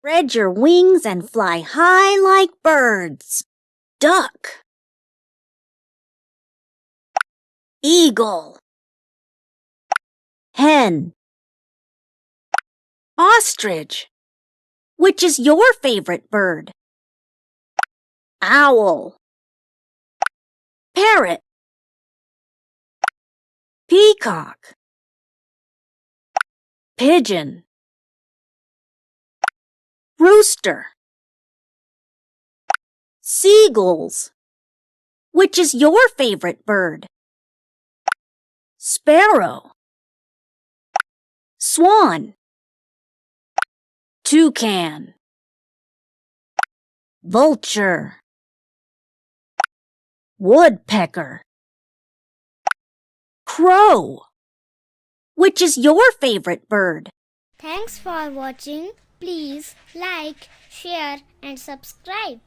Spread your wings and fly high like birds. Duck. Eagle. Hen. Ostrich. Which is your favorite bird? Owl. Parrot. Peacock. Pigeon. Rooster. Seagulls. Which is your favorite bird? Sparrow. Swan. Toucan. Vulture. Woodpecker. Crow. Which is your favorite bird? Thanks for watching. Please like, share and subscribe.